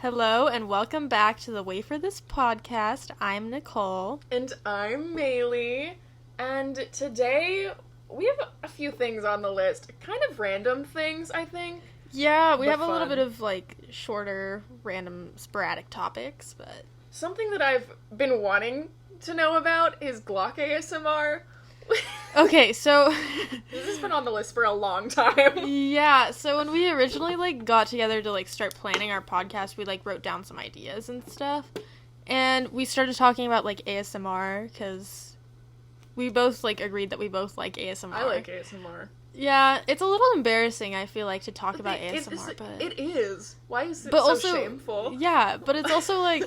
Hello and welcome back to the Wafer this podcast. I'm Nicole. And I'm Mele. And today we have a few things on the list. Kind of random things, I think. Yeah, we have fun. a little bit of shorter, random, sporadic topics, but... Something that I've been wanting to know about is Glock ASMR. Okay, so... This has been on the list for a long time. Yeah, so when we originally, got together to, start planning our podcast, we, wrote down some ideas and stuff. And we started talking about, ASMR, because we both, agreed that we both like ASMR. I like ASMR. Yeah, it's a little embarrassing, I feel like, to talk about ASMR, but... It is. Why is it shameful? Yeah, but it's also, I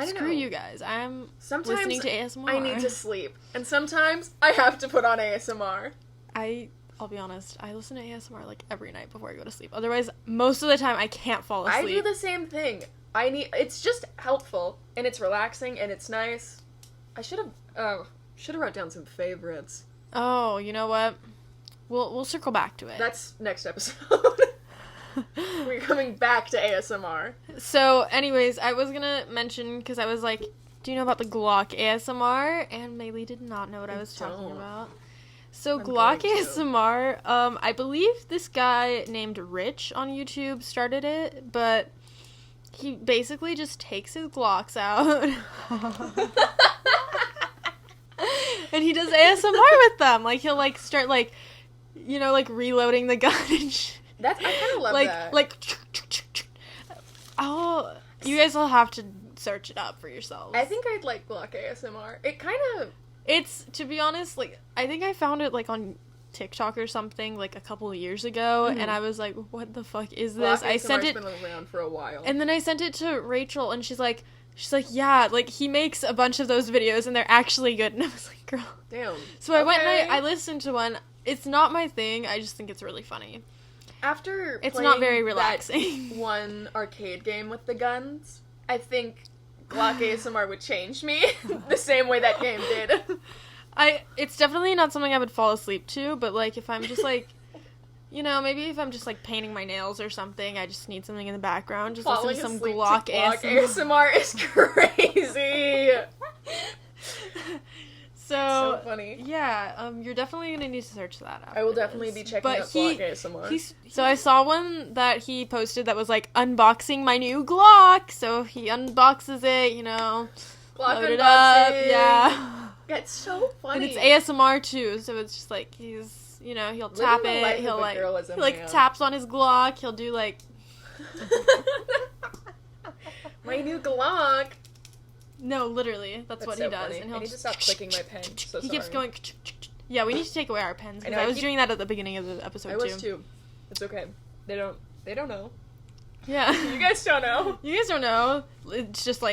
don't Screw know. you guys. I'm Sometimes listening to ASMR. I need to sleep. And sometimes I have to put on ASMR. I'll be honest, I listen to ASMR every night before I go to sleep. Otherwise, most of the time I can't fall asleep. I do the same thing. It's just helpful and it's relaxing and it's nice. I should have wrote down some favorites. Oh, you know what? We'll circle back to it. That's next episode. We're coming back to ASMR. So, anyways, I was gonna mention, because I was like, do you know about the Glock ASMR? And Mele did not know what I was talking about. So, Glock ASMR, I believe this guy named Rich on YouTube started it, but he basically just takes his Glocks out. And he does ASMR with them. He'll, start, reloading the gun and shit. I kind of love that. Oh, you guys will have to search it up for yourselves. I think I'd like Glock ASMR. It kind of... It's, to be honest, I think I found it, on TikTok or something, a couple of years ago, and I was like, what the fuck is this? Glock I sent it... been around for a while. And then I sent it to Rachel, and she's like, yeah, he makes a bunch of those videos, and they're actually good. And I was like, girl. Damn. So I went and I listened to one. It's not my thing. I just think it's really funny. After it's playing not very relaxing. That one arcade game with the guns, I think Glock ASMR would change me the same way that game did. It's definitely not something I would fall asleep to, but if I'm just maybe if I'm just painting my nails or something, I just need something in the background. Just Falling listen to some asleep Glock to Glock ASMR. ASMR is crazy. So funny. Yeah, you're definitely gonna need to search that out. I will definitely be checking out Glock ASMR. So I saw one that he posted that was unboxing my new Glock. So he unboxes it, Glock load unboxing. it up, yeah. That's so funny. And it's ASMR too, so it's just he's, he'll tap it, he taps on his Glock, he'll do my new Glock. No, literally, that's what so he does. Funny. And I need to stop clicking my pen. So he keeps going. Yeah, we need to take away our pens because I was doing that at the beginning of the episode too. I was too. It's okay. They don't know. Yeah. You guys don't know. You guys don't know. It's just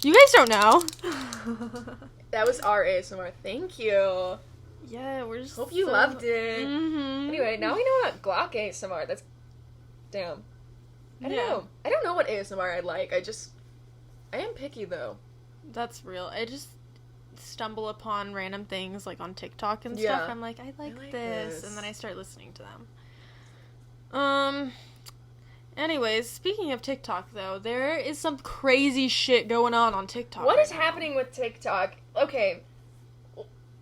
you guys don't know. That was our ASMR. Thank you. Yeah, we're just hope you loved it. Mm-hmm. Anyway, now we know about Glock ASMR. That's damn. I don't know. I don't know what ASMR I like. I am picky, though. That's real. I just stumble upon random things, on TikTok and stuff. I'm like, I like this. And then I start listening to them. Anyways, speaking of TikTok, though, there is some crazy shit going on TikTok. What is happening with TikTok? Okay.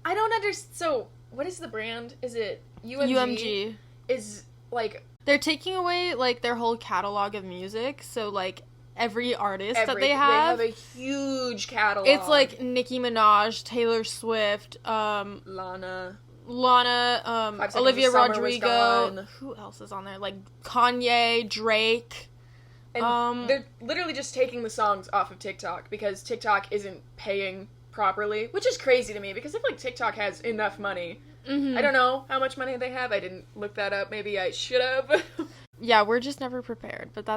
I don't understand. So, what is the brand? Is it UMG? Is, They're taking away, their whole catalog of music, so, every artist that they have. They have a huge catalog. It's Nicki Minaj, Taylor Swift, Lana, Olivia Rodrigo. Who else is on there? Kanye, Drake. And they're literally just taking the songs off of TikTok because TikTok isn't paying properly, which is crazy to me because I feel like TikTok has enough money. Mm-hmm. I don't know how much money they have. I didn't look that up. Maybe I should have. Yeah, we're just never prepared, but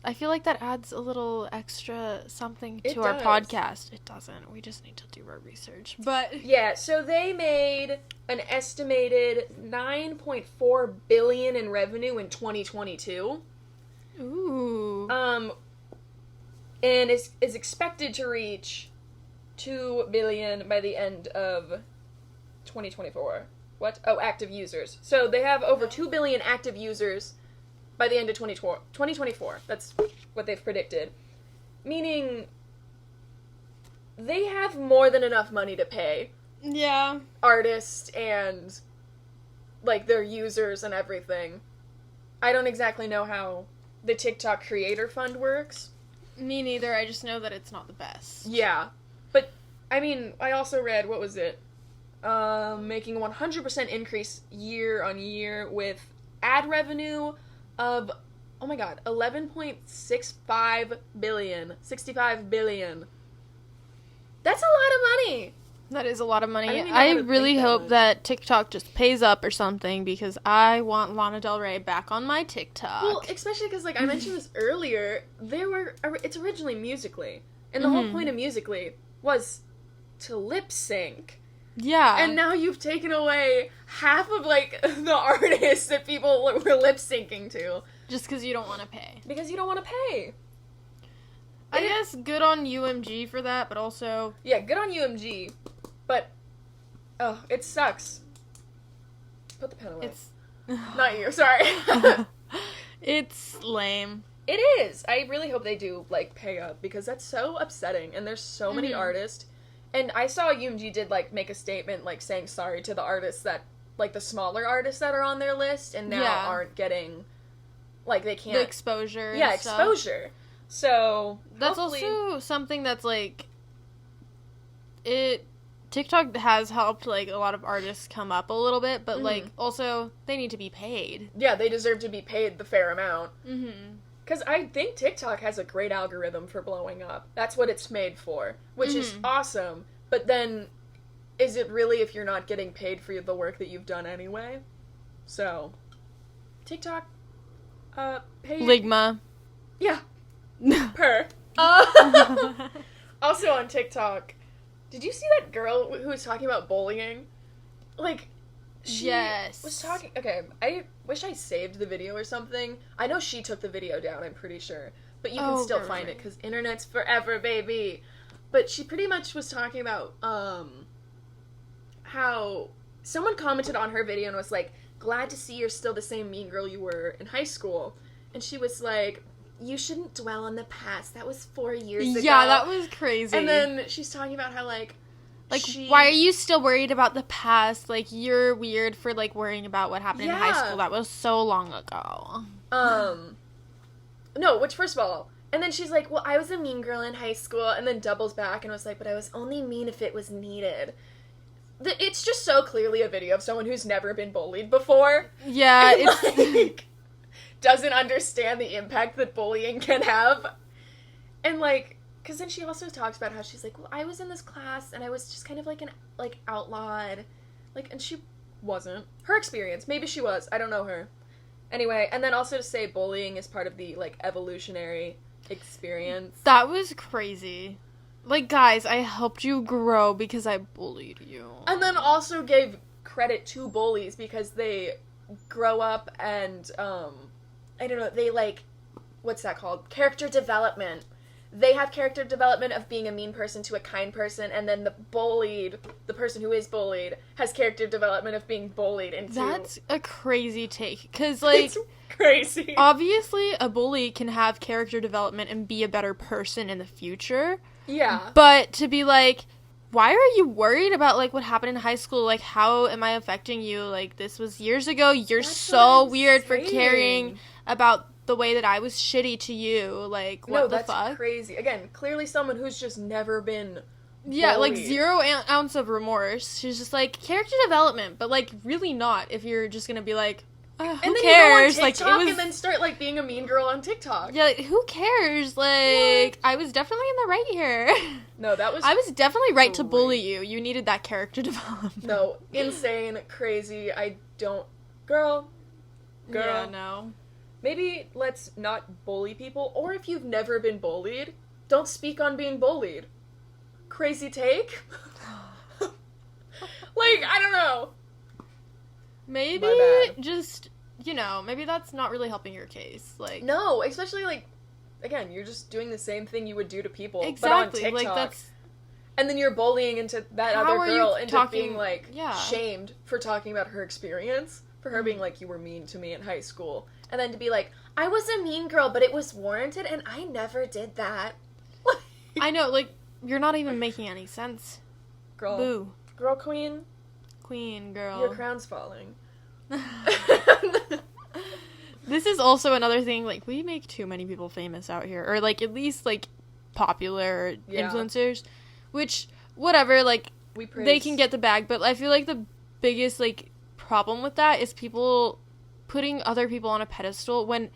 I feel like that adds a little extra something to our podcast. It doesn't. We just need to do our research. But yeah, so they made an estimated $9.4 billion in revenue in 2022. Ooh. And is expected to reach $2 billion by the end of 2024. What? Oh, active users. So they have over 2 billion active users by the end of 2024. That's what they've predicted. Meaning, they have more than enough money to pay. Yeah. Artists and, like, their users and everything. I don't exactly know how the TikTok Creator Fund works. Me neither, I just know that it's not the best. Yeah. But, I mean, I also read, what was it? Making a 100% increase year on year with ad revenue of, oh my god, 11.65 billion. 65 billion. That's a lot of money. That is a lot of money. I really hope that TikTok just pays up or something, because I want Lana Del Rey back on my TikTok. Well, especially because, like, I mentioned this earlier, it's originally Musical.ly. And the whole point of Musical.ly was to lip sync. Yeah. And now you've taken away half of, like, the artists that people were lip syncing to. Just because you don't want to pay. Because you don't want to pay. I guess good on UMG for that, but also... Yeah, good on UMG. But, oh, it sucks. Put the pen away. It's... Not you, sorry. It's lame. It is. I really hope they do, like, pay up, because that's so upsetting, and there's so many artists. And I saw UMG did, like, make a statement, like, saying sorry to the artists that, like, the smaller artists that are on their list, and now aren't getting, like, they can't... The exposure. Yeah, and stuff. exposure. So, that's hopefully... also something that's, like... TikTok has helped, like, a lot of artists come up a little bit, but, like, also, they need to be paid. Yeah, they deserve to be paid the fair amount. Mm-hmm. Because I think TikTok has a great algorithm for blowing up. That's what it's made for, which is awesome. But then, is it really if you're not getting paid for the work that you've done anyway? So, TikTok, pay... Ligma. Yeah. Per. Also on TikTok, did you see that girl who was talking about bullying? Like, she was talking... Okay, I wish I saved the video or something. I know she took the video down, I'm pretty sure. But you can still find it, because internet's forever, baby. But she pretty much was talking about, how someone commented on her video and was like, glad to see you're still the same mean girl you were in high school. And she was like... You shouldn't dwell on the past. That was 4 years ago. Yeah, that was crazy. And then she's talking about how, like, why are you still worried about the past? Like, you're weird for, like, worrying about what happened in high school. That was so long ago. No, which, first of all, and then she's like, well, I was a mean girl in high school, and then doubles back and was like, but I was only mean if it was needed. It's just so clearly a video of someone who's never been bullied before. Yeah, and, it's... Like, doesn't understand the impact that bullying can have. And, like, because then she also talks about how she's like, well, I was in this class, and I was just kind of, like, outlawed. Like, and she wasn't. Her experience. Maybe she was. I don't know her. Anyway, and then also to say bullying is part of the, like, evolutionary experience. That was crazy. Like, guys, I helped you grow because I bullied you. And then also gave credit to bullies because they grow up and, I don't know, they, like, what's that called? Character development. They have character development of being a mean person to a kind person, and then the person who is bullied, has character development of being bullied into... That's a crazy take, because, like... It's crazy. Obviously, a bully can have character development and be a better person in the future. Yeah. But to be like... Why are you worried about, like, what happened in high school? Like, how am I affecting you? Like, this was years ago. You're so weird for caring about the way that I was shitty to you. Like, what the fuck? No, that's crazy. Again, clearly someone who's just never been bullied. Yeah, like, 0 ounce of remorse. She's just like, character development. But, like, really not if you're just gonna be like, who and then cares? You go on TikTok and then start, like, being a mean girl on TikTok. Yeah, like, who cares? Like, I was definitely in the right here. No, that was... I was definitely right to bully you. You needed that character development. No, insane, crazy, I don't... Girl. Yeah, no. Maybe let's not bully people, or if you've never been bullied, don't speak on being bullied. Crazy take? Like, I don't know. Maybe just, you know, maybe that's not really helping your case. Like, no, especially, like, again, you're just doing the same thing you would do to people, exactly, but on TikTok. Like, that's... And then you're bullying into that other girl into being, like, shamed for talking about her experience, for her being like, you were mean to me in high school. And then to be like, I was a mean girl, but it was warranted, and I never did that. I know, like, you're not even making any sense. Girl. Boo. Girl queen. Queen, girl. Your crown's falling. This is also another thing, like, we make too many people famous out here. Or, like, at least, like, popular influencers. Which, whatever, like, they can get the bag. But I feel like the biggest, like, problem with that is people putting other people on a pedestal when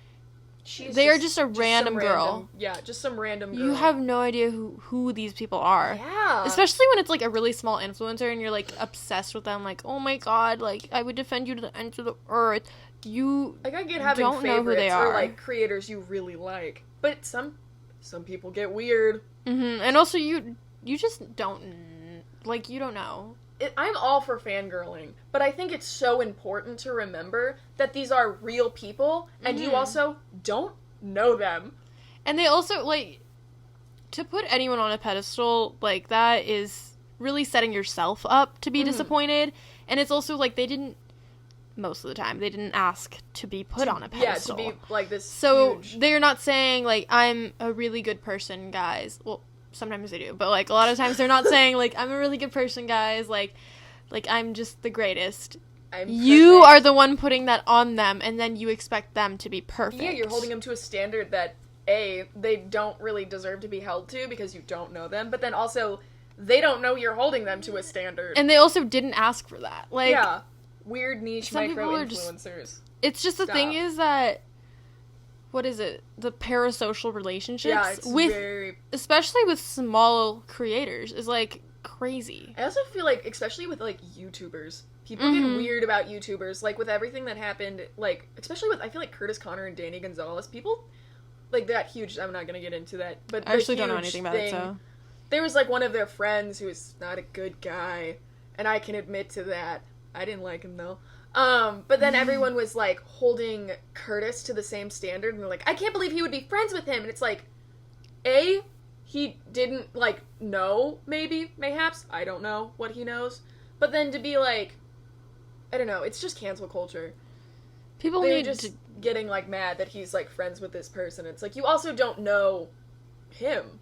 they are just a random girl. Yeah, just some random girl. You have no idea who these people are. Yeah. Especially when it's, like, a really small influencer and you're, like, obsessed with them. Like, oh my god, like, I would defend you to the end of the earth. You like, I get having don't know who they are. are. Or, like, creators you really like. But some people get weird. Mm-hmm. And also, you just don't, like, you don't know. I'm all for fangirling, but I think it's so important to remember that these are real people, and you also don't know them. And they also, like, to put anyone on a pedestal like that is really setting yourself up to be disappointed, and it's also, like, most of the time, they didn't ask to be put on a pedestal. Yeah, to be, like, this So, huge... they're not saying, like, I'm a really good person, guys. Well, sometimes they do, but, like, a lot of times they're not saying, like, I'm a really good person, guys, like I'm just the greatest. You are the one putting that on them, and then you expect them to be perfect. Yeah, you're holding them to a standard that, A, they don't really deserve to be held to because you don't know them, but then also, they don't know you're holding them to a standard. And they also didn't ask for that. Like, yeah. Weird niche micro-influencers. It's just the thing is that, what is it? The parasocial relationships? Yeah, it's especially with small creators, is, like, crazy. I also feel like, especially with, like, YouTubers, people get weird about YouTubers. Like, with everything that happened, like, especially with, I feel like, Curtis Connor and Danny Gonzalez, people, like, that huge, I'm not gonna get into that, but I actually don't know anything about it, so. There was, like, one of their friends who is not a good guy, and I can admit to that. I didn't like him, though. But then everyone was, like, holding Curtis to the same standard, and they're like, I can't believe he would be friends with him, and it's like, A, he didn't, like, know, mayhaps, I don't know what he knows, but then to be, like, I don't know, it's just cancel culture. They're just getting, like, mad that he's, like, friends with this person. It's like, you also don't know him.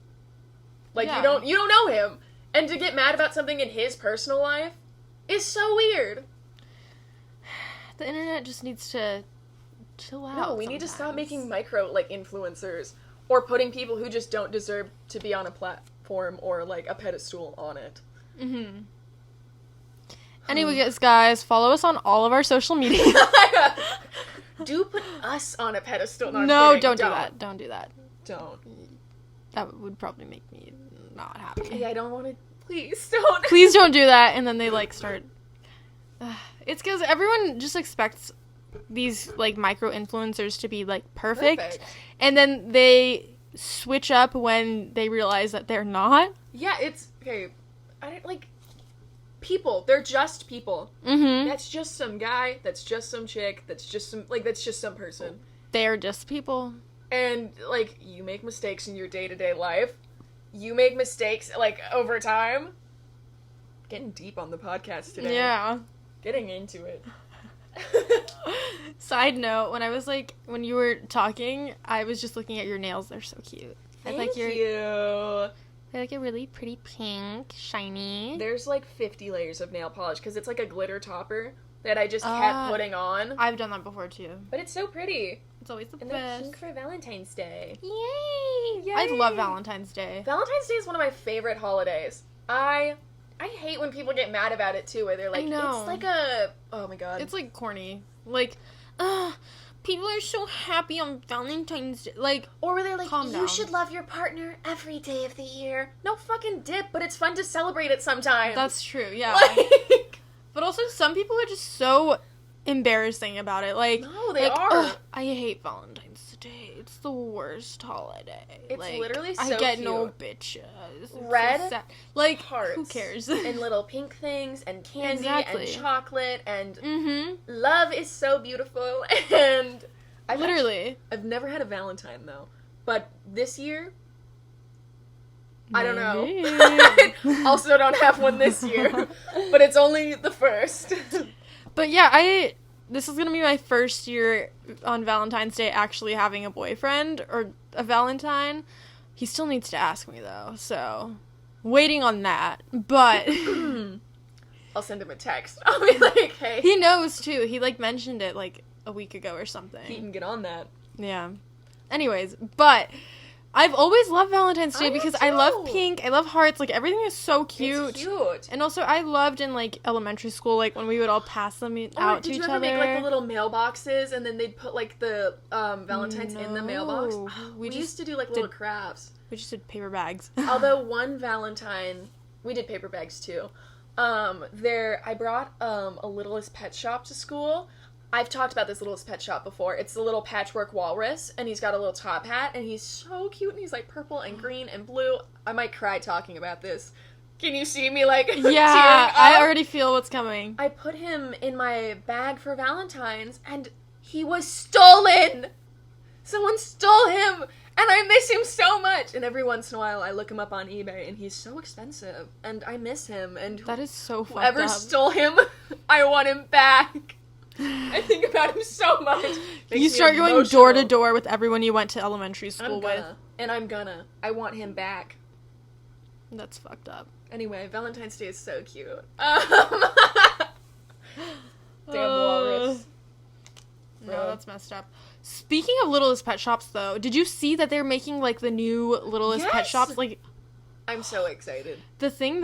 Like, you don't know him, and to get mad about something in his personal life is so weird. The internet just needs to chill out. No, we need to stop making influencers or putting people who just don't deserve to be on a platform or, like, a pedestal on it. Mm-hmm. Anyway, guys, follow us on all of our social media. Do put us on a pedestal. No, don't do that. Don't do that. Don't. That would probably make me not happy. Yeah, I don't want to. Please don't. Please don't do that. And then they, like, start. It's because everyone just expects these, like, micro-influencers to be, like, perfect. And then they switch up when they realize that they're not. Yeah, it's, okay, I don't, like, people. They're just people. Mm-hmm. That's just some guy, that's just some chick, that's just some person. They're just people. And, like, you make mistakes in your day-to-day life. You make mistakes, like, over time. Getting deep on the podcast today. Yeah. Getting into it. Side note, when you were talking, I was just looking at your nails. They're so cute. Thank you. They're like a really pretty pink, shiny. There's like 50 layers of nail polish because it's like a glitter topper that I just kept putting on. I've done that before too. But it's so pretty. It's always the best. And they're pink for Valentine's Day. Yay! I love Valentine's Day. Valentine's Day is one of my favorite holidays. I hate when people get mad about it too, where they're like, it's like oh my god. It's like corny. Like, people are so happy on Valentine's Day. Like, or where they're like, calm down. You should love your partner every day of the year. No fucking dip, but it's fun to celebrate it sometimes. That's true, yeah. Like, but also, some people are just so embarrassing about it. Like, no, they are. I hate Valentine's Day. It's the worst holiday. It's like, literally so I get cute. no bitches. It's red, so like, hearts, who cares? And little pink things, and candy, and chocolate, and love is so beautiful. And I've never had a Valentine though, but this year, I don't know. I also don't have one this year, but it's only the first. But yeah, this is gonna be my first year on Valentine's Day actually having a boyfriend or a Valentine. He still needs to ask me, though, so waiting on that. But I'll send him a text. I'll be like, hey. He knows, too. He, like, mentioned it, like, a week ago or something. He can get on that. Yeah. Anyways, but I've always loved Valentine's Day because I love pink, I love hearts, like, everything is so cute. It's cute. And also, I loved in, like, elementary school, like, when we would all pass them out to each other. Did you ever make, like, the little mailboxes, and then they'd put, like, the Valentines in the mailbox? We used to do, like, little crafts. We just did paper bags. Although one Valentine, we did paper bags, too. I brought a Littlest Pet Shop to school. I've talked about this Littlest Pet Shop before. It's the little patchwork walrus, and he's got a little top hat, and he's so cute, and he's, like, purple and green and blue. I might cry talking about this. Can you see me, like, tearing up? I already feel what's coming. I put him in my bag for Valentine's, and he was stolen! Someone stole him, and I miss him so much! And every once in a while, I look him up on eBay, and he's so expensive, and I miss him, and that is so fucked whoever up. stole him, I want him back! I think about him so much. You start going door to door with everyone you went to elementary school with. I want him back. That's fucked up. Anyway, Valentine's Day is so cute. Damn walrus. No, that's messed up. Speaking of Littlest Pet Shops, though, did you see that they're making, like, the new Littlest Pet Shops? Like, I'm so excited. The thing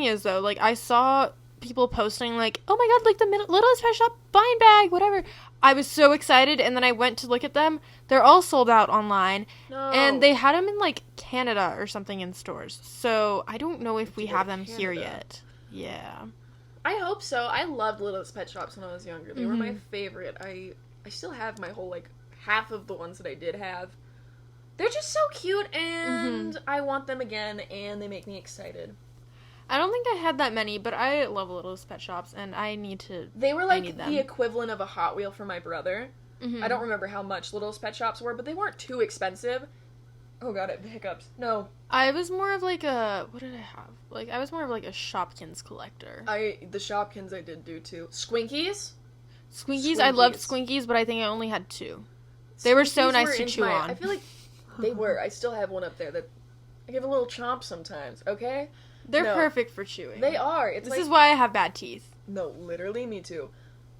is, like, I saw people posting, like, oh my god, like, the Littlest Pet Shop bind bag, whatever. I was so excited, and then I went to look at them. They're all sold out online. No. And they had them in, like, Canada or something in stores. So, I don't know if we have them here yet. Yeah. I hope so. I loved Littlest Pet Shops when I was younger. They were my favorite. I still have my whole, like, half of the ones that I did have. They're just so cute, and I want them again, and they make me excited. I don't think I had that many, but I love Littlest Pet Shops, and I need to. They were like the equivalent of a Hot Wheel for my brother. I don't remember how much Littlest Pet Shops were, but they weren't too expensive. Oh god, I have the hiccups. No. I was more of like a. What did I have? Like, I was more of like a Shopkins collector. The Shopkins I did do too. Squinkies? Squinkies, I loved Squinkies, but I think I only had 2. They were so nice to chew on. I feel like they were. I still have one up there that I give a little chomp sometimes, okay? They're perfect for chewing. They are. This is why I have bad teeth. No, literally, me too.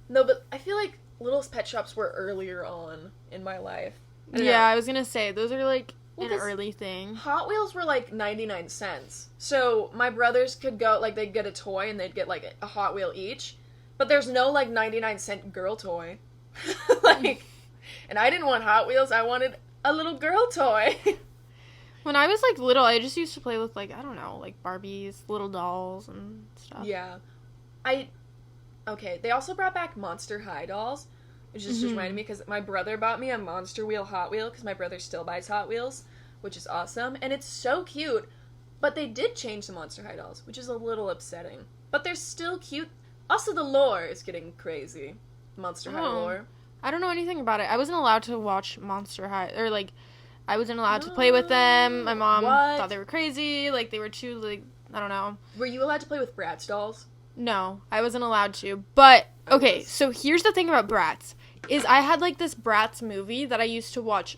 No, but I feel like Littlest Pet Shops were earlier on in my life. I was gonna say, those are like an early thing. Hot Wheels were like 99 cents. So my brothers could go, like, they'd get a toy and they'd get like a Hot Wheel each. But there's no like 99-cent girl toy. Like, and I didn't want Hot Wheels, I wanted a little girl toy. When I was, like, little, I just used to play with, like, I don't know, like, Barbies, little dolls, and stuff. Yeah. Okay, they also brought back Monster High dolls, which just reminded me, because my brother bought me a Monster Wheel Hot Wheel, because my brother still buys Hot Wheels, which is awesome, and it's so cute, but they did change the Monster High dolls, which is a little upsetting. But they're still cute. Also, the lore is getting crazy. Monster High lore. I don't know anything about it. I wasn't allowed to watch Monster High, or, like, I wasn't allowed to play with them. My mom thought they were crazy. Like, they were too, like, I don't know. Were you allowed to play with Bratz dolls? No, I wasn't allowed to. But, okay, so here's the thing about Bratz. Is I had, like, this Bratz movie that I used to watch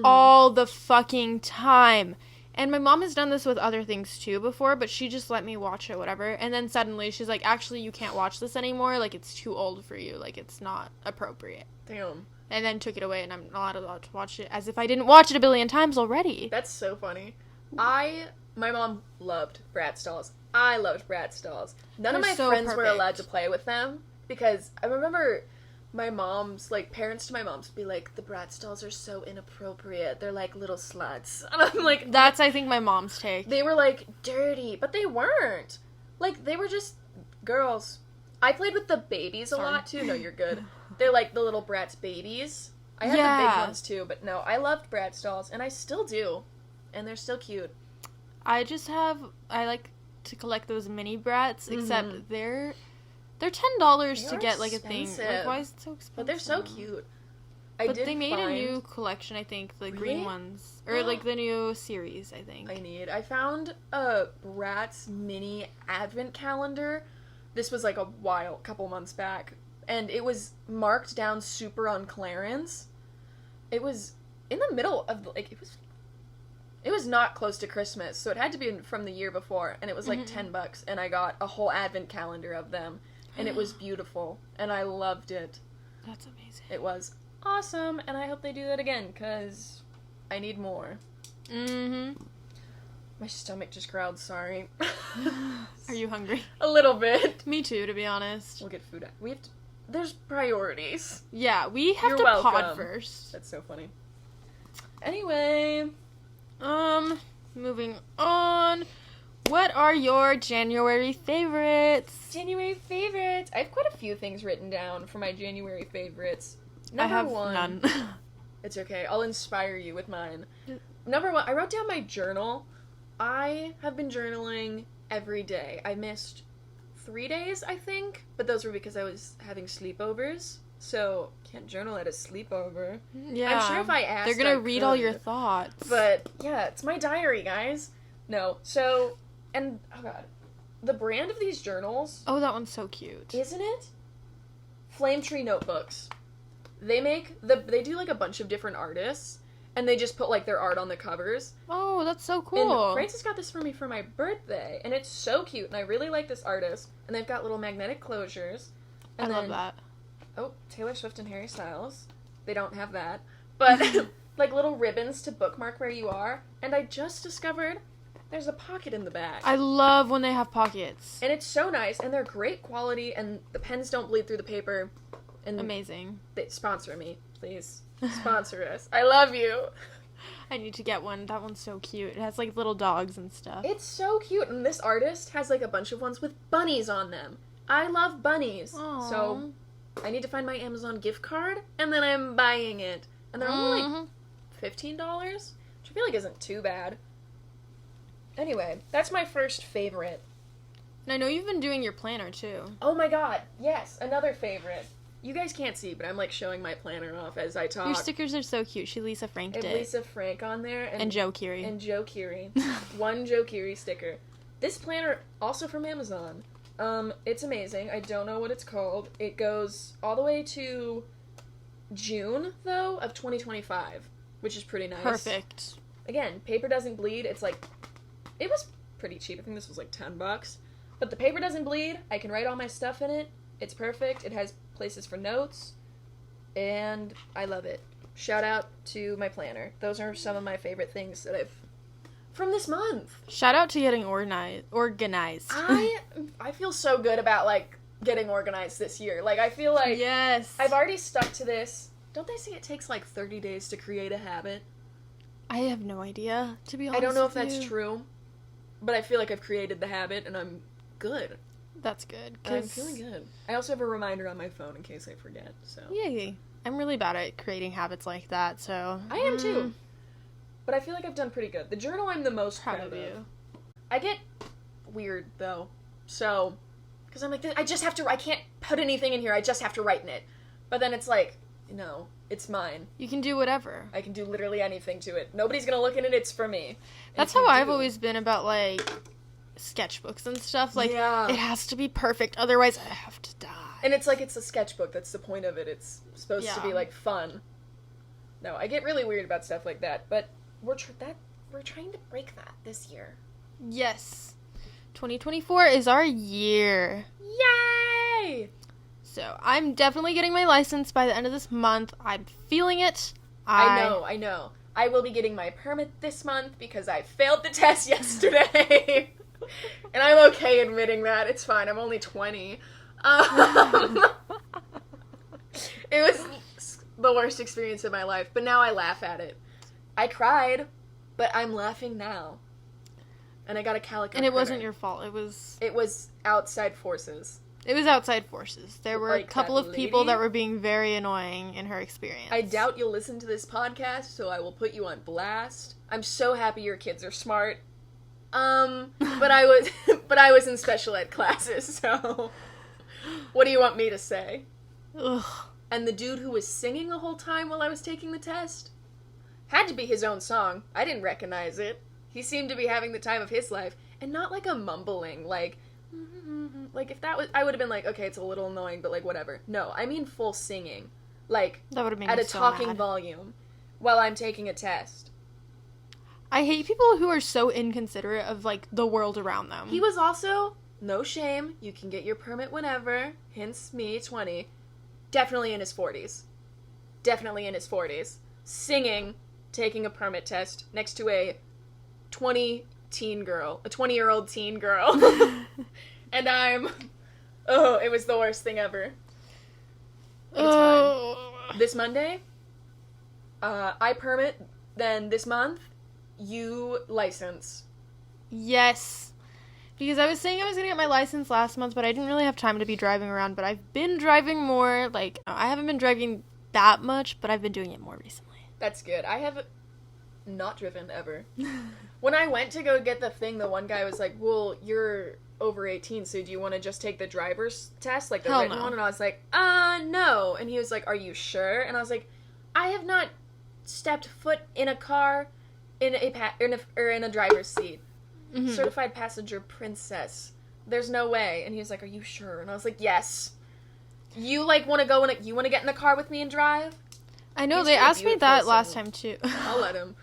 all the fucking time. And my mom has done this with other things, too, before, but she just let me watch it, whatever. And then suddenly she's like, actually, you can't watch this anymore. Like, it's too old for you. Like, it's not appropriate. Damn. And then took it away, and I'm not allowed to watch it, as if I didn't watch it a billion times already. That's so funny. My mom loved Bratz dolls. I loved Bratz dolls. None of my friends were allowed to play with them, because I remember my mom's, like, parents to my mom's would be like, the Bratz dolls are so inappropriate. They're like little sluts. And I'm like... That's, I think, my mom's take. They were, like, dirty, but they weren't. Like, they were just girls. I played with the babies a lot, too. No, you're good. They're like the little Bratz babies. I had the big ones too, but no, I loved Bratz dolls, and I still do. And they're still cute. I like to collect those mini Bratz, except they're $10 to get, like, a thing. Like, why is it so expensive? But they're so cute. But they made a new collection, I think, the green ones. Or, like, the new series, I think. I found a Bratz mini advent calendar. This was, like, a couple months back. and it was marked down super on clearance. It was in the middle of, like, it was not close to Christmas, so it had to be from the year before, and it was like $10, and I got a whole advent calendar of them, and it was beautiful, and I loved it. That's amazing. It was awesome, and I hope they do that again, because I need more. Mm-hmm. My stomach just growled, sorry. Are you hungry? A little bit. Me too, to be honest. We'll get food out. There's priorities. Yeah, we have You're to welcome. pod first. That's so funny. Anyway. Moving on. What are your January favorites? January favorites. I have quite a few things written down for my January favorites. I have none. It's okay. I'll inspire you with mine. Number 1, I wrote down my journal. I have been journaling every day. I missed 3 days, I think, but those were because I was having sleepovers, so can't journal at a sleepover. Yeah. I'm sure if I asked, they're gonna read all your thoughts. But, yeah, it's my diary, guys. No, so, and, oh god, the brand of these journals... Oh, that one's so cute. Isn't it? Flame Tree Notebooks. They do, like, a bunch of different artists, and they just put, like, their art on the covers. Oh, that's so cool. And Francis got this for me for my birthday, and it's so cute, and I really like this artist. And they've got little magnetic closures. And I love that. Oh, Taylor Swift and Harry Styles. They don't have that. But, like, little ribbons to bookmark where you are. And I just discovered there's a pocket in the back. I love when they have pockets. And it's so nice, and they're great quality, and the pens don't bleed through the paper. And amazing. They sponsor me, please. Sponsor us. I love you. I need to get one. That one's so cute. It has, like, little dogs and stuff. It's so cute, and this artist has, like, a bunch of ones with bunnies on them. I love bunnies. Aww. So, I need to find my Amazon gift card, and then I'm buying it. And they're only, like, $15, which I feel like isn't too bad. Anyway, that's my first favorite. And I know you've been doing your planner, too. Oh my god, yes, another favorite. You guys can't see, but I'm, like, showing my planner off as I talk. Your stickers are so cute. She Lisa Franked it. Lisa Frank on there. And Joe Keery. And Joe Keery. One Joe Keery sticker. This planner, also from Amazon. It's amazing. I don't know what it's called. It goes all the way to June, though, of 2025, which is pretty nice. Perfect. Again, paper doesn't bleed. It's, like, it was pretty cheap. I think this was, like, $10. But the paper doesn't bleed. I can write all my stuff in it. It's perfect. It has places for notes, and I love it. Shout out to my planner. Those are some of my favorite things that I've from this month. Shout out to getting organized. I feel so good about, like, getting organized this year. Like, I feel like yes, I've already stuck to this. Don't they say it takes like 30 days to create a habit? I have no idea, to be honest. I don't know if that's true, but I feel like I've created the habit and I'm good. That's good. I'm feeling good. I also have a reminder on my phone in case I forget, so. Yay. I'm really bad at creating habits like that, so. I am too. But I feel like I've done pretty good. The journal I'm the most proud of. I get weird, though. So, because I'm like, I can't put anything in here, I just have to write in it. But then it's like, no, it's mine. You can do whatever. I can do literally anything to it. Nobody's gonna look in it, it's for me. That's how I've always been about, like, sketchbooks and stuff. Like, it has to be perfect, otherwise I have to die. And it's like, it's a sketchbook, that's the point of it. It's supposed to be, like, fun. No, I get really weird about stuff like that, but we're trying to break that this year. Yes. 2024 is our year. Yay! So, I'm definitely getting my license by the end of this month. I'm feeling it. I know. I will be getting my permit this month because I failed the test yesterday. And I'm okay admitting that. It's fine. I'm only 20. It was the worst experience of my life, but now I laugh at it. I cried, but I'm laughing now. And I got a calico. And it wasn't your fault. It was outside forces. It was outside forces. There were like a couple of people that were being very annoying in her experience. I doubt you'll listen to this podcast, so I will put you on blast. I'm so happy your kids are smart. But I was in special ed classes, so what do you want me to say? Ugh. And the dude who was singing the whole time while I was taking the test had to be his own song. I didn't recognize it. He seemed to be having the time of his life, and not like a mumbling, like Like, if that was, I would have been like, okay, it's a little annoying, but, like, whatever. No, I mean full singing. Like, that would have made at me a so talking mad. volume while I'm taking a test. I hate people who are so inconsiderate of, like, the world around them. He was also, no shame, you can get your permit whenever, hence me, 20, definitely in his 40s. Definitely in his 40s. Singing, taking a permit test next to a 20-year-old teen girl. And it was the worst thing ever. This Monday, I permit, then this month, you license. Yes. Because I was saying I was going to get my license last month, but I didn't really have time to be driving around, but I've been driving more. Like, I haven't been driving that much, but I've been doing it more recently. That's good. I have not driven ever. When I went to go get the thing, the one guy was like, well, you're over 18, so do you want to just take the driver's test, like the Hell written no. one? And I was like, no. And he was like, are you sure? And I was like, I have not stepped foot in a car in a driver's seat. Mm-hmm. Certified passenger princess. There's no way. And he was like, are you sure? And I was like, yes. You, like, want to go you want to get in the car with me and drive? I know, they asked me that last time, too. I'll let him.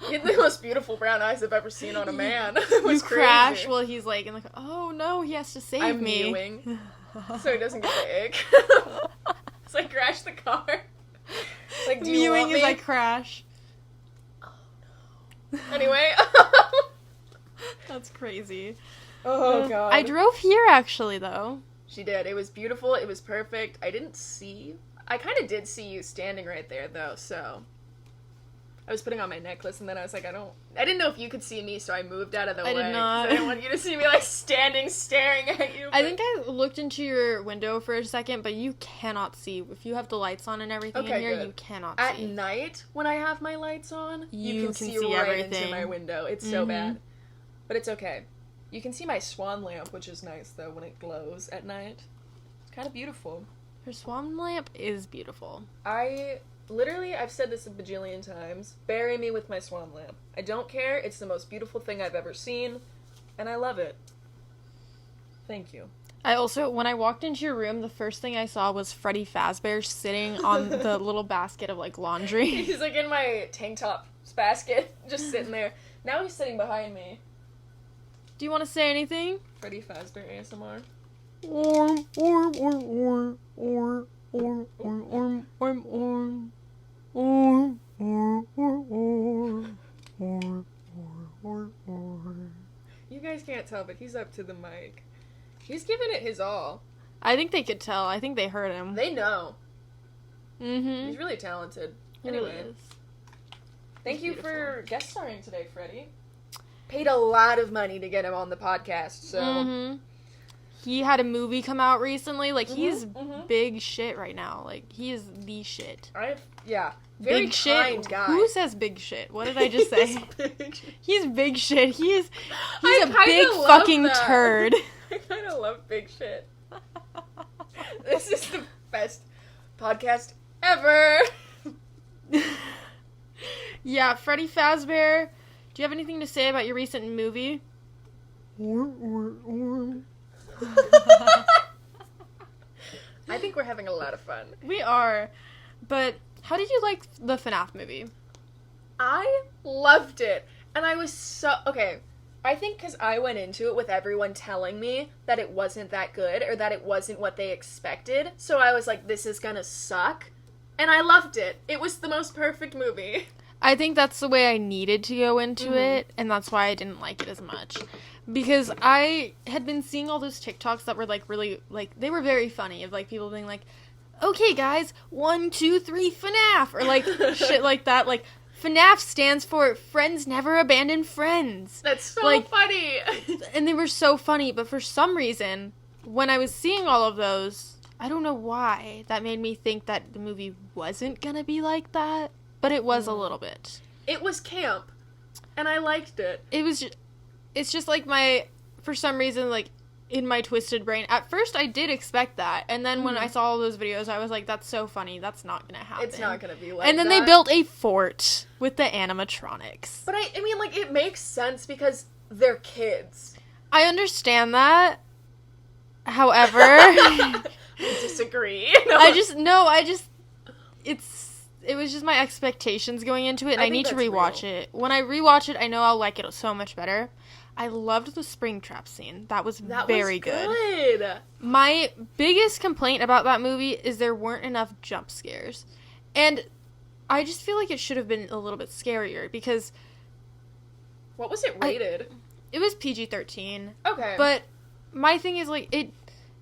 He had the most beautiful brown eyes I've ever seen on a man. It was you crash while he's, like, in the car. Oh, no, he has to save I'm me. mewing, so he doesn't get the ick. So I crash the car. Like, do you mewing want me? as I crash. Oh, no. Anyway. That's crazy. Oh, God. I drove here, actually, though. She did. It was beautiful. It was perfect. I kind of did see you standing right there, though, so. I was putting on my necklace, and then I was like, I didn't know if you could see me, so I moved out of the way. I did not. I didn't want you to see me, like, standing, staring at you. But... I think I looked into your window for a second, but you cannot see. If you have the lights on and everything in here, you cannot see. At night, when I have my lights on, you can see right everything. into my window. It's so bad. But it's okay. You can see my swan lamp, which is nice, though, when it glows at night. It's kind of beautiful. Her swan lamp is beautiful. I've said this a bajillion times. Bury me with my swan lamp. I don't care. It's the most beautiful thing I've ever seen, and I love it. Thank you. I also, when I walked into your room, the first thing I saw was Freddy Fazbear sitting on the little basket of, like, laundry. He's, like, in my tank top basket, just sitting there. Now he's sitting behind me. Do you want to say anything? Freddy Fazbear ASMR. You guys can't tell, but he's up to the mic. He's giving it his all. I think they could tell. I think they heard him. They know. Mm-hmm. He's really talented. Anyway. Really is. Thank you for guest starring today, Freddie. Paid a lot of money to get him on the podcast, so... Mm-hmm. He had a movie come out recently. Like, he's big shit right now. Like, he is the shit. Very big kind shit. guy. Who says big shit? What did I just say? He's big shit. He's a big fucking turd. I kind of love big shit. This is the best podcast ever. Yeah, Freddy Fazbear. Do you have anything to say about your recent movie? I think we're having a lot of fun. We are. But how did you like the FNAF movie? I loved it. And I was so... Okay, I think because I went into it with everyone telling me that it wasn't that good or that it wasn't what they expected. So I was like, this is gonna suck. And I loved it. It was the most perfect movie. I think that's the way I needed to go into it, and that's why I didn't like it as much. Because I had been seeing all those TikToks that were, like, really, like, they were very funny, of, like, people being like, okay, guys, 1, 2, 3, FNAF, or, like, shit like that, like, FNAF stands for Friends Never Abandon Friends. That's so funny! And they were so funny, but for some reason, when I was seeing all of those, I don't know why, that made me think that the movie wasn't gonna be like that. But it was a little bit. It was camp. And I liked it. It's just like for some reason, like, in my twisted brain. At first, I did expect that. And then when I saw all those videos, I was like, that's so funny. That's not going to happen. It's not going to be like that. And then they built a fort with the animatronics. But I mean, like, it makes sense because they're kids. I understand that. However, I disagree. It was just my expectations going into it, and I need to rewatch it. When I rewatch it, I know I'll like it so much better. I loved the Springtrap scene. That was very good. My biggest complaint about that movie is there weren't enough jump scares. And I just feel like it should have been a little bit scarier, because... What was it rated? It was PG-13. Okay. But my thing is, like,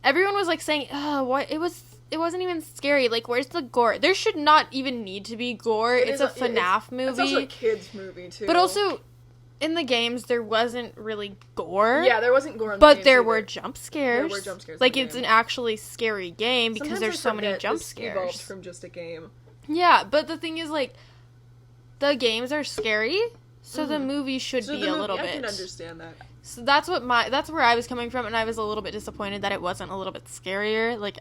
everyone was, like, saying, oh, what, it wasn't even scary. Like, where's the gore? There should not even need to be gore. It's a FNAF movie. It's also a kid's movie, too. But also, in the games, there wasn't really gore. Yeah, there wasn't gore in the games. But there were jump scares. There were jump scares. Like, it's an actually scary game because Sometimes there's so many jump scares. Evolved from just a game. Yeah, but the thing is, like, the games are scary, so the movie should be a little bit. I can understand that. So that's where I was coming from, and I was a little bit disappointed that it wasn't a little bit scarier. Like,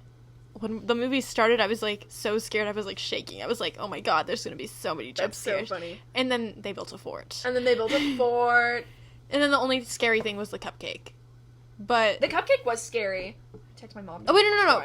when the movie started, I was, like, so scared. I was, like, shaking. I was like, oh my god, there's gonna be so many jump scares. That's so funny. And then they built a fort. And then the only scary thing was the cupcake. But... The cupcake was scary. Text my mom. Oh, wait, no.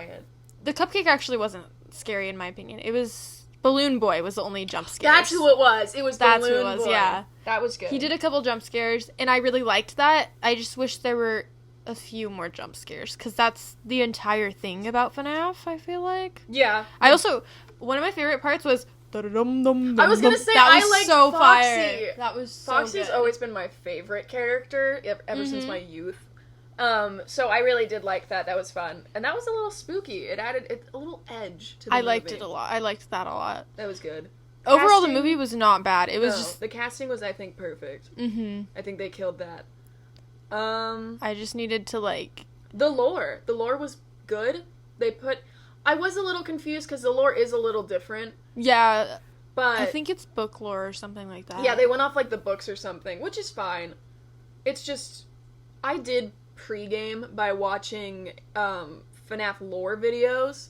The cupcake actually wasn't scary, in my opinion. It was... Balloon Boy was the only jump scare. That's who it was. It was Balloon Boy. Yeah. That was good. He did a couple jump scares, and I really liked that. I just wish there were a few more jump scares, because that's the entire thing about FNAF, I feel like. Yeah. I also... One of my favorite parts was... I was gonna say, I like so Foxy. Fire. That was so Foxy's good. always been my favorite character ever since my youth. So I really did like that. That was fun. And that was a little spooky. It added a little edge to the movie. I liked it a lot. I liked that a lot. That was good. Overall, the movie was not bad. It was just... The casting was, I think, perfect. I think they killed that. I just needed to, like... The lore. The lore was good. I was a little confused because the lore is a little different. Yeah. But... I think it's book lore or something like that. Yeah, they went off, like, the books or something, which is fine. It's just... I did pregame by watching, FNAF lore videos.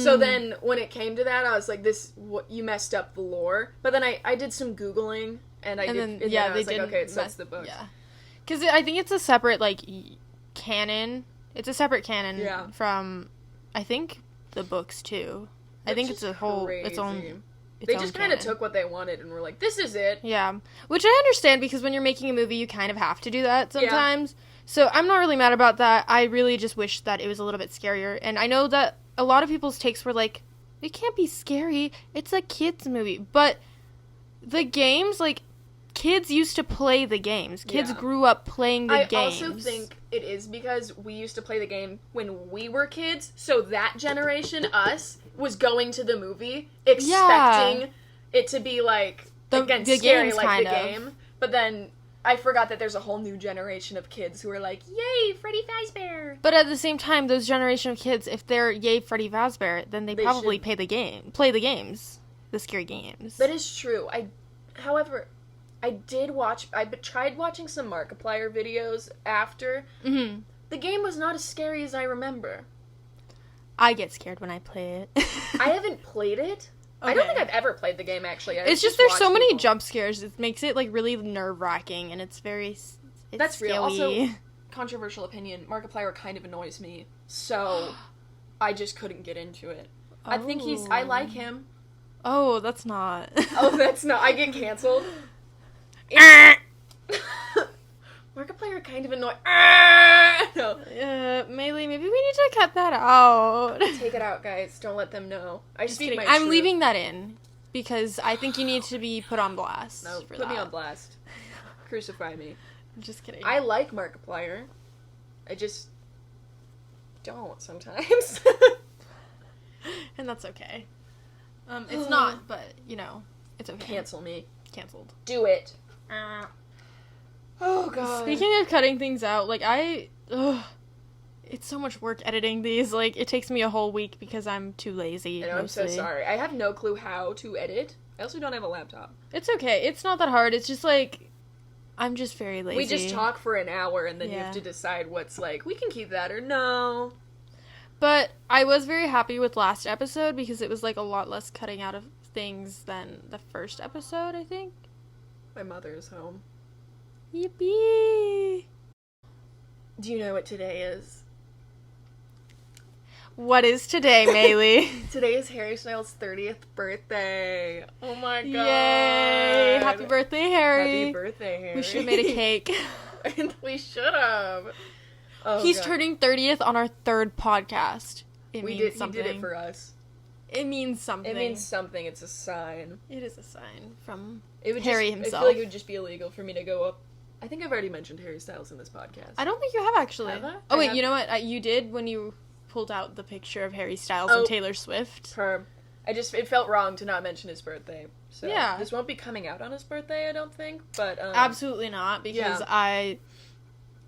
So then, when it came to that, I was like, you messed up the lore. But then I did some Googling, and I was like, okay, that's the book. Yeah. Because I think it's a separate, like, canon. It's a separate canon from, I think, the books, too. I think it's a whole, its own... They just kind of took what they wanted and were like, this is it. Yeah. Which I understand, because when you're making a movie, you kind of have to do that sometimes. Yeah. So I'm not really mad about that. I really just wish that it was a little bit scarier. And I know that a lot of people's takes were like, it can't be scary. It's a kid's movie. But the games, like, kids used to play the games. Kids grew up playing the games. I also think it is because we used to play the game when we were kids. So that generation, us, was going to the movie expecting it to be, like, again, scary like the game. But then... I forgot that there's a whole new generation of kids wwho are like, yay, Freddy Fazbear. But at the same time, those generation of kids, if they're yay Freddy Fazbear, then they probably play the games. The scary games. That is true. However, I tried watching some Markiplier videos after. The game was not as scary as I remember. I get scared when I play it. I haven't played it. Okay. I don't think I've ever played the game, actually. It's just there's so many jump scares. It makes it, like, really nerve-wracking, and it's very... That's real. Also, controversial opinion, Markiplier kind of annoys me, so I just couldn't get into it. Oh. I like him. Oh, that's not... I get canceled. Markiplier kind of annoying. No. Mele, maybe we need to cut that out. Take it out, guys. Don't let them know. Just kidding. I'm leaving that in because I think you need to be put on blast. No, put me on blast. Crucify me. I'm just kidding. I like Markiplier. I just don't sometimes. And that's okay. It's not, but you know, it's okay. Cancel me. Canceled. Do it. Oh, God. Speaking of cutting things out, like, it's so much work editing these. Like, it takes me a whole week because I'm too lazy. I know, I'm so sorry. I have no clue how to edit. I also don't have a laptop. It's okay. It's not that hard. It's just, like, I'm just very lazy. We just talk for an hour, and then you have to decide what's, like, we can keep that or no. But I was very happy with last episode because it was, like, a lot less cutting out of things than the first episode, I think. My mother is home. Yippee! Do you know what today is? What is today, Mele? Today is Harry Styles' 30th birthday. Oh my god. Yay! Happy birthday, Harry. Happy birthday, Harry. We should have made a cake. We should have. Oh, He's god. turning 30th on our 3rd podcast. It means something. He did it for us. It means something. It means something. It's a sign. It is a sign from Harry himself. I feel like it would just be illegal for me to go up. I think I've already mentioned Harry Styles in this podcast. I don't think you have, actually. Have I? Oh, wait, have. you know what? You did when you pulled out the picture of Harry Styles and Taylor Swift. It felt wrong to not mention his birthday. So yeah. This won't be coming out on his birthday, I don't think. But absolutely not, because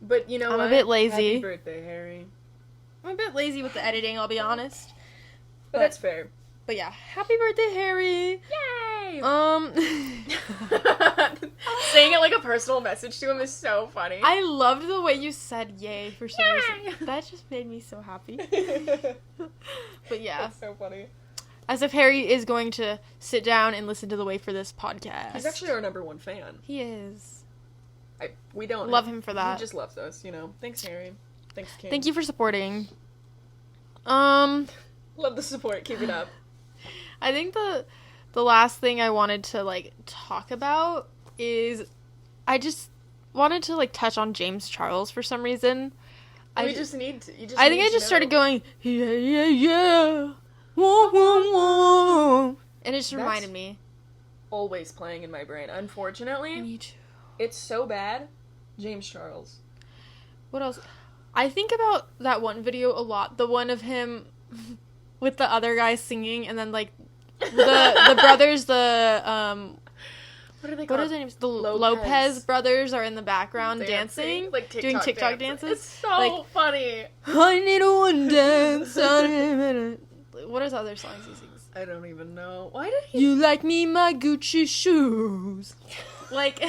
But you know I'm what? a bit lazy. Happy birthday, Harry. I'm a bit lazy with the editing, I'll be honest. But that's fair. But yeah, happy birthday, Harry! Yay! Saying it like a personal message to him is so funny. I loved the way you said yay for some reason. That just made me so happy. But yeah. That's so funny. As if Harry is going to sit down and listen to the Wafer this podcast. He's actually our #1 fan. He is. We don't love him for that. He just loves us, you know. Thanks, Harry. Thanks, King. Thank you for supporting. Love the support. Keep it up. I think the last thing I wanted to, like, talk about is I just wanted to, like, touch on James Charles for some reason. I think I just started going, yeah, yeah, yeah, whoa, whoa, whoa, and it just reminded me. Always playing in my brain. Unfortunately, Me too. It's so bad. James Charles. What else? I think about that one video a lot. The one of him with the other guy singing, and then, like, the brothers, what are they called? What are their names? The Lopez brothers are in the background dancing, like doing TikTok dances. It's so funny. I need a one dance. What are the other songs he sings? I don't even know. Why did he? You like me, my Gucci shoes. Like,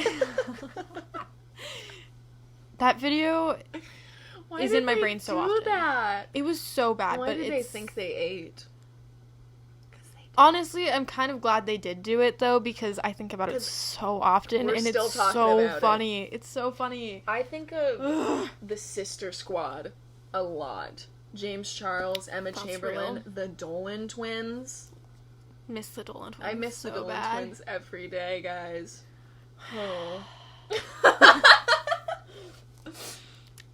that video is in my brain so often. That? It was so bad. Why but did they think they ate? Honestly, I'm kind of glad they did do it, though, because I think about it so often, and it's so funny. It's so funny. I think of the Sister Squad a lot. James Charles, Emma Chamberlain, the Dolan twins. Miss the Dolan twins. I miss the Dolan twins every day, guys. Oh.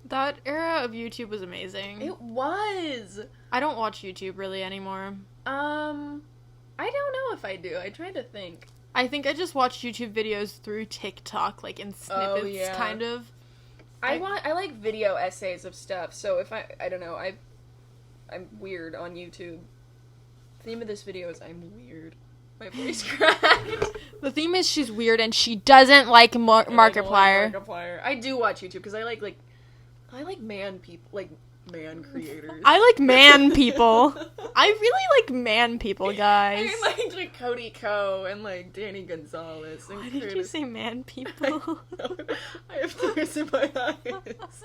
That era of YouTube was amazing. It was. I don't watch YouTube really anymore. I don't know if I do. I try to think. I think I just watch YouTube videos through TikTok, like in snippets, kind of. I like video essays of stuff. So if I don't know, I'm weird on YouTube. The theme of this video is I'm weird. My voice cracked. The theme is she's weird and she doesn't like Markiplier. I do watch YouTube because I like man people, like man creators. I like man people. I really like man people, guys. I like Cody Ko and like Danny Gonzalez. And Why did you say man people? I have tears in my eyes.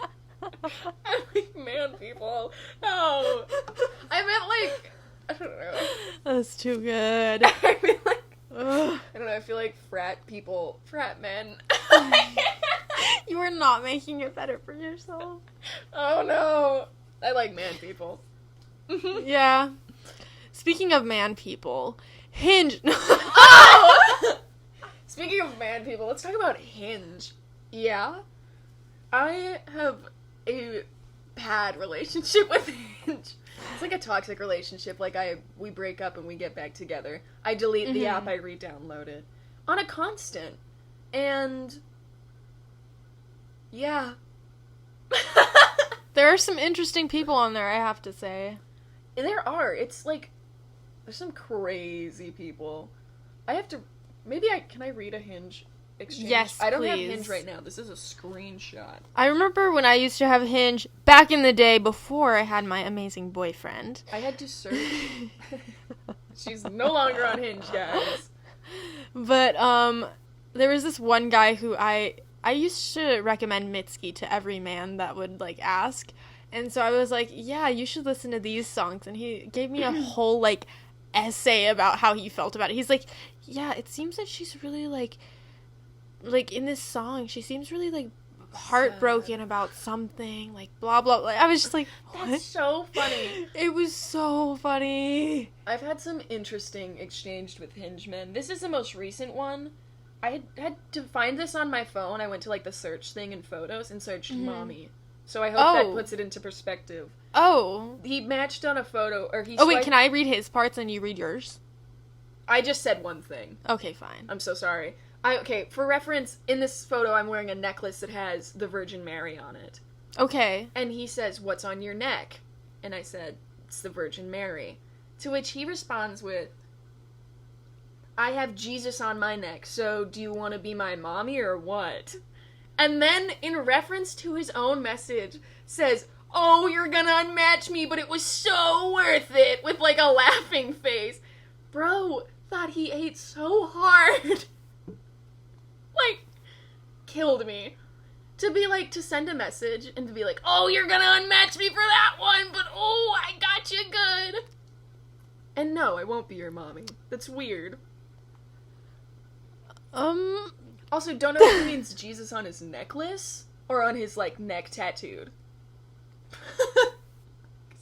I like man people. No, I meant like I don't know. That's too good. I mean like Ugh. I don't know. I feel like frat men. You are not making it better for yourself. Oh no. I like man people. Yeah. Speaking of man people, Hinge. Oh! Speaking of man people, let's talk about Hinge. Yeah. I have a bad relationship with Hinge. It's like a toxic relationship. Like we break up and we get back together. I delete the app, I re-download it. On a constant. And yeah. There are some interesting people on there, I have to say. There are. It's like there's some crazy people. Can I read a Hinge exchange? Yes, I don't please. have Hinge right now. This is a screenshot. I remember when I used to have Hinge back in the day before I had my amazing boyfriend. I had to search. She's no longer on Hinge, guys. But there was this one guy who I used to recommend Mitski to every man that would, like, ask. And so I was like, yeah, you should listen to these songs. And he gave me a whole, like, essay about how he felt about it. He's like, yeah, it seems that she's really, like, in this song, she seems really, like, heartbroken about something, like, blah, blah, blah. I was just like, what? That's so funny. It was so funny. I've had some interesting exchange with Hinge men. This is the most recent one. I had to find this on my phone. I went to, like, the search thing in photos and searched mommy. So I hope that puts it into perspective. Oh. He matched on a photo, or he Oh, wait, can I read his parts and you read yours? I just said one thing. Okay, fine. I'm so sorry. Okay, for reference, in this photo, I'm wearing a necklace that has the Virgin Mary on it. Okay. And he says, "What's on your neck?" And I said, "It's the Virgin Mary." To which he responds with, "I have Jesus on my neck, so do you want to be my mommy or what?" And then, in reference to his own message, says, "Oh, you're gonna unmatch me, but it was so worth it," with, like, a laughing face. Bro thought he ate so hard. Like, killed me. To be like, to send a message and to be like, "Oh, you're gonna unmatch me for that one, but oh, I got you good." And no, I won't be your mommy. That's weird. Also, don't know if he means Jesus on his necklace or on his, like, neck tattooed.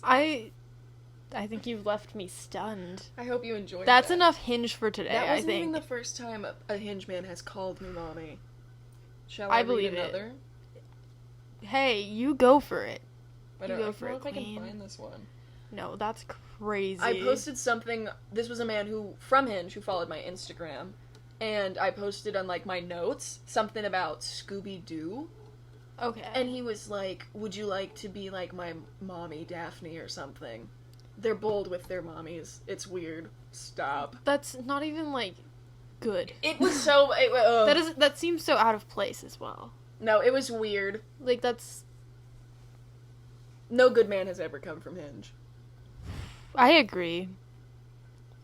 I think you've left me stunned. I hope you enjoyed That's that. enough Hinge for today, That I wasn't think. even the first time a Hinge man has called me mommy. Shall I I believe read it. another? Hey, you go for it. I don't know if I can find this one. No, that's crazy. I posted something. This was a man from Hinge who followed my Instagram, and I posted on, like, my notes something about Scooby-Doo. Okay. And he was like, "Would you like to be like my mommy, Daphne, or something?" They're bold with their mommies. It's weird. Stop. That's not even, like, good. It was so... That seems so out of place as well. No, it was weird. Like, that's... No good man has ever come from Hinge. I agree.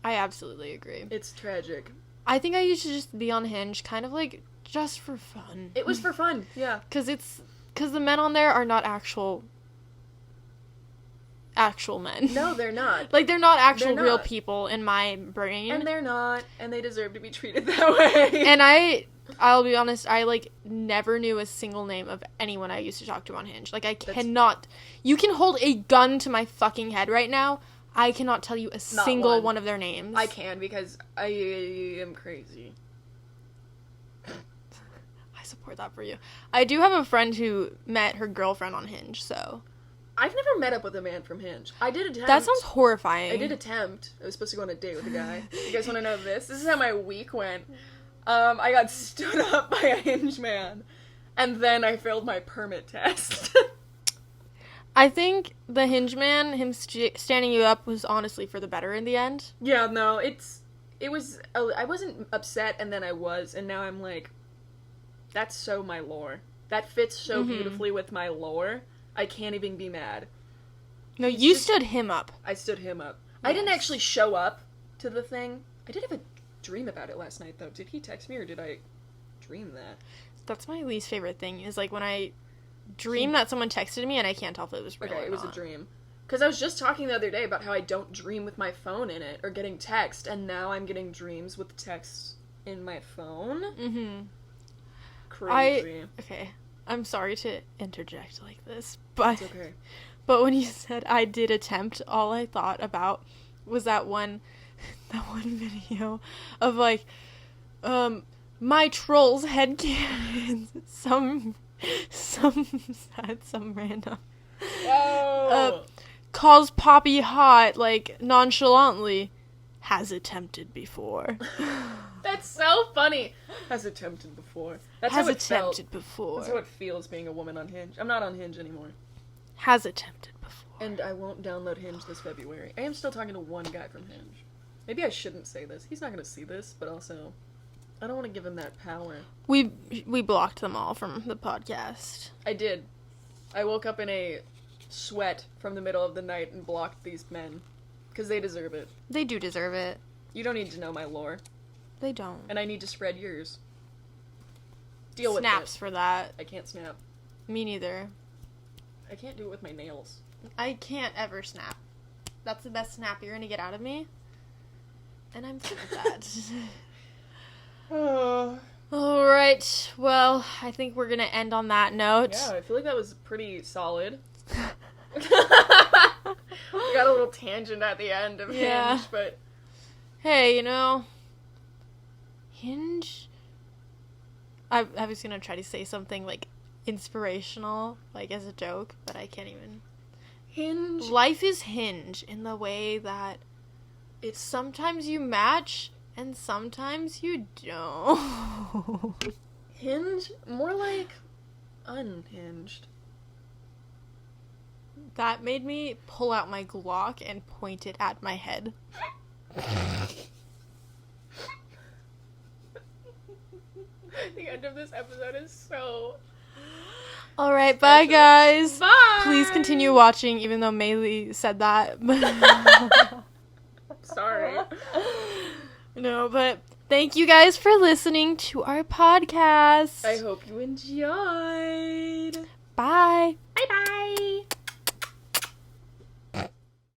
I absolutely agree. It's tragic. I think I used to just be on Hinge kind of, like, just for fun. It was for fun, yeah. Because the men on there are not actual men. No, they're not. Like, they're not actual real people in my brain. And they're not, and they deserve to be treated that way. And I'll be honest, I, like, never knew a single name of anyone I used to talk to on Hinge. Like, I cannot... You can hold a gun to my fucking head right now. I cannot tell you a single one of their names. I can, because I am crazy. I support that for you. I do have a friend who met her girlfriend on Hinge, so... I've never met up with a man from Hinge. I did attempt. That sounds horrifying. I did attempt. I was supposed to go on a date with a guy. You guys want to know this? This is how my week went. I got stood up by a Hinge man, and then I failed my permit test. I think the Hinge man, him standing you up, was honestly for the better in the end. Yeah, no, it was, I wasn't upset, and then I was, and now I'm like, that's so my lore. That fits so beautifully with my lore. I can't even be mad. No, you stood him up. I stood him up. Yes. I didn't actually show up to the thing. I did have a dream about it last night, though. Did he text me, or did I dream that? That's my least favorite thing, is, like, when I dream that someone texted me and I can't tell if it was real or not. Okay, it was a dream. Because I was just talking the other day about how I don't dream with my phone in it, or getting text, and now I'm getting dreams with text in my phone. Mm-hmm. Crazy. Okay. I'm sorry to interject like this, but it's okay. But when you said I did attempt, all I thought about was that one video of, like, my trolls headcanons. Some random. Oh. Calls Poppy hot, like, nonchalantly. Has attempted before. That's so funny. Has attempted before. That's Has how it attempted felt. before. That's how it feels being a woman on Hinge. I'm not on Hinge anymore. Has attempted before. And I won't download Hinge this February. I am still talking to one guy from Hinge. Maybe I shouldn't say this. He's not going to see this, but also, I don't want to give him that power. We blocked them all from the podcast. I did. I woke up in a sweat from the middle of the night and blocked these men. Because they deserve it. They do deserve it. You don't need to know my lore. They don't. And I need to spread yours. Deal with it. Snaps for that. I can't snap. Me neither. I can't do it with my nails. I can't ever snap. That's the best snap you're gonna get out of me. And I'm good with that. All right. Well, I think we're gonna end on that note. Yeah, I feel like that was pretty solid. We got a little tangent at the end of Hinge, but hey, Hinge. I was gonna try to say something like inspirational, like as a joke, but I can't even. Hinge. Life is Hinge in the way that it's sometimes you match and sometimes you don't. Hinge? More like unhinged. That made me pull out my Glock and point it at my head. The end of this episode is so... Alright, bye guys. Bye! Please continue watching even though Mele said that. Sorry. No, but thank you guys for listening to our podcast. I hope you enjoyed. Bye. Bye-bye.